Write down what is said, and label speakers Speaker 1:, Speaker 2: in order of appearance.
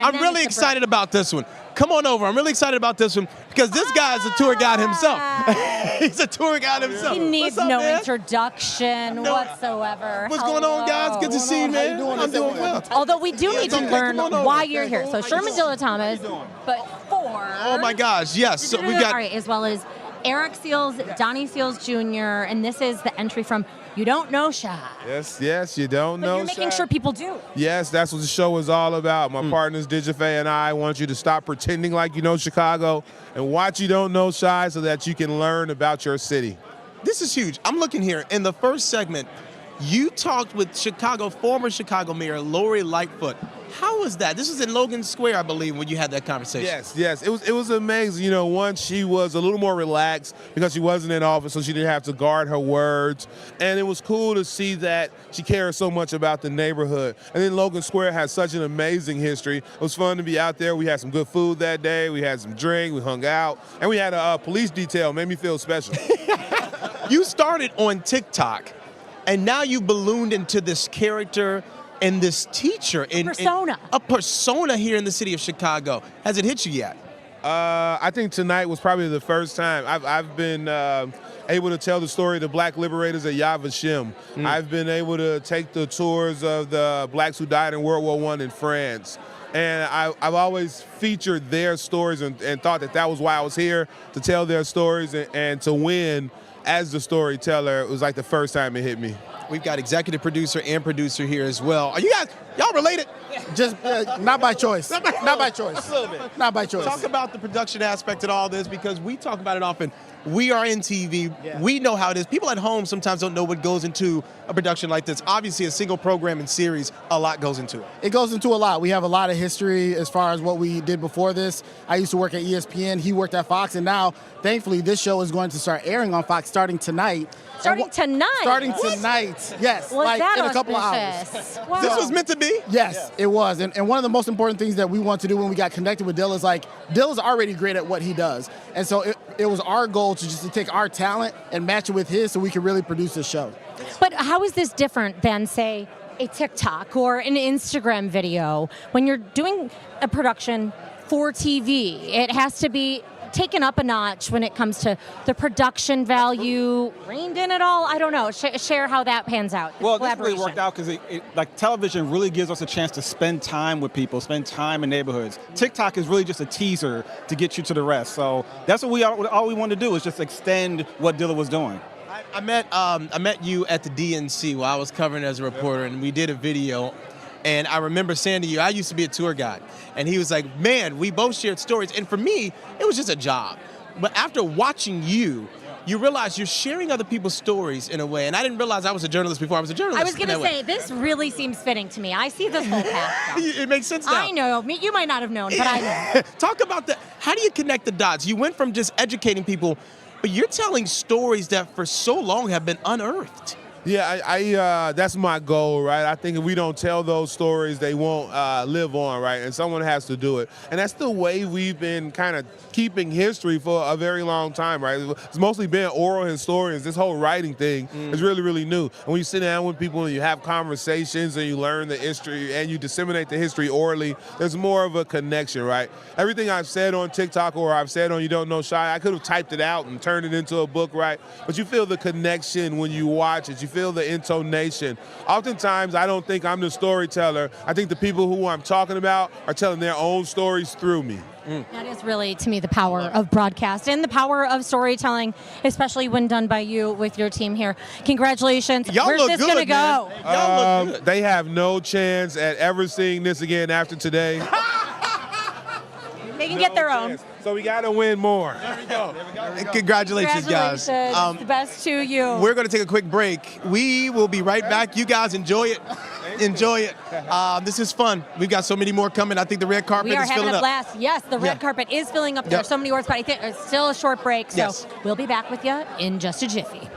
Speaker 1: I'm really excited about this one. Come on over. I'm really excited about this one because this guy is a tour guide himself. He's a tour guide himself.
Speaker 2: He needs introduction whatsoever.
Speaker 1: What's going on, guys? Good to see you, man. I'm doing well.
Speaker 2: Although we do need to learn why you're here. So Shermann Dilla Thomas, but
Speaker 1: oh my gosh, yes. So we got
Speaker 2: all right, as well as Eric Seals, Donnie Seals Jr., and this is the entry from You Don't Know Shy.
Speaker 3: Yes, you don't know
Speaker 2: You're making sure people do.
Speaker 3: Yes, that's what the show is all about. My partners, Digifé and I, want you to stop pretending like you know Chicago and watch You Don't Know Shy so that you can learn about your city.
Speaker 1: This is huge. I'm looking here. In the first segment, you talked with former Chicago Mayor Lori Lightfoot. How was that? This was in Logan Square, I believe, when you had that conversation.
Speaker 3: Yes. It was amazing. You know, one, she was a little more relaxed because she wasn't in office, so she didn't have to guard her words. And it was cool to see that she cares so much about the neighborhood. And then Logan Square has such an amazing history. It was fun to be out there. We had some good food that day. We had some drink. We hung out. And we had a police detail. Made me feel special.
Speaker 1: You started on TikTok, and now you ballooned into this character and this teacher. A persona here in the city of Chicago. Has it hit you yet?
Speaker 3: I think tonight was probably the first time I've been able to tell the story of the black liberators at Yad Vashem. I've been able to take the tours of the blacks who died in World War I in France. And I've always featured their stories and thought that was why I was here, to tell their stories and to win as the storyteller. It was like the first time it hit me.
Speaker 1: We've got executive producer and producer here as well. Are you guys, y'all related?
Speaker 4: Just not by choice. Not by choice.
Speaker 1: A little bit.
Speaker 4: Not by choice.
Speaker 1: Talk about the production aspect of all this, because we talk about it often. We are in TV.
Speaker 4: Yeah.
Speaker 1: We know how it is. People at home sometimes don't know what goes into a production like this. Obviously, a single program and series, a lot goes into it.
Speaker 4: It goes into a lot. We have a lot of history as far as what we did before this. I used to work at ESPN. He worked at Fox. And now, thankfully, this show is going to start airing on Fox starting tonight.
Speaker 2: Starting
Speaker 4: tonight, yes.
Speaker 2: Was
Speaker 4: like
Speaker 2: that
Speaker 4: in a couple of hours.
Speaker 2: Wow.
Speaker 1: This was meant to be?
Speaker 4: Yes, it was. And one of the most important things that we want to do when we got connected with Dilla is Dilla's already great at what he does. And so it was our goal to take our talent and match it with his so we could really produce this show.
Speaker 2: But how is this different than, say, a TikTok or an Instagram video? When you're doing a production for TV, it has to be taken up a notch when it comes to the production value, reined in at all? I don't know. Share how that pans out.
Speaker 5: Well, this really worked out because like television really gives us a chance to spend time with people, spend time in neighborhoods. TikTok is really just a teaser to get you to the rest. So that's what all we wanted to do is just extend what Dilla was doing.
Speaker 1: I met you at the DNC while I was covering as a reporter, and we did a video. And I remember saying to you, I used to be a tour guide. And he was like, man, we both shared stories. And for me, it was just a job. But after watching you, you realize you're sharing other people's stories in a way. And I didn't realize I was a journalist before I was a journalist.
Speaker 2: I was going to say, this really seems fitting to me. I see this whole path.
Speaker 1: It makes sense now.
Speaker 2: I know. You might not have known, but I know.
Speaker 1: Talk about that. How do you connect the dots? You went from just educating people, but you're telling stories that for so long have been unearthed.
Speaker 3: Yeah, I that's my goal, right? I think if we don't tell those stories, they won't live on, right? And someone has to do it. And that's the way we've been kind of keeping history for a very long time, right? It's mostly been oral historians. This whole writing thing is really, really new. And when you sit down with people and you have conversations and you learn the history and you disseminate the history orally, there's more of a connection, right? Everything I've said on TikTok or I've said on You Don't Know Shy, I could have typed it out and turned it into a book, right? But you feel the connection when you watch it. You feel the intonation. Oftentimes, I don't think I'm the storyteller. I think the people who I'm talking about are telling their own stories through me.
Speaker 2: That is really, to me, the power of broadcast and the power of storytelling, especially when done by you with your team here. Congratulations. Where's this going to go?
Speaker 1: Y'all look good.
Speaker 3: They have no chance at ever seeing this again after today.
Speaker 2: They can get their own.
Speaker 3: So we got to win more.
Speaker 1: There we go. Congratulations, guys.
Speaker 2: The best to you.
Speaker 1: We're going to take a quick break. We will be right back. You guys enjoy it. Enjoy it. This is fun. We've got so many more coming. I think the red carpet is filling up.
Speaker 2: We are having a blast. Yes, the red carpet is filling up. There's so many words, but I think it's still a short break. So we'll be back with you in just a jiffy.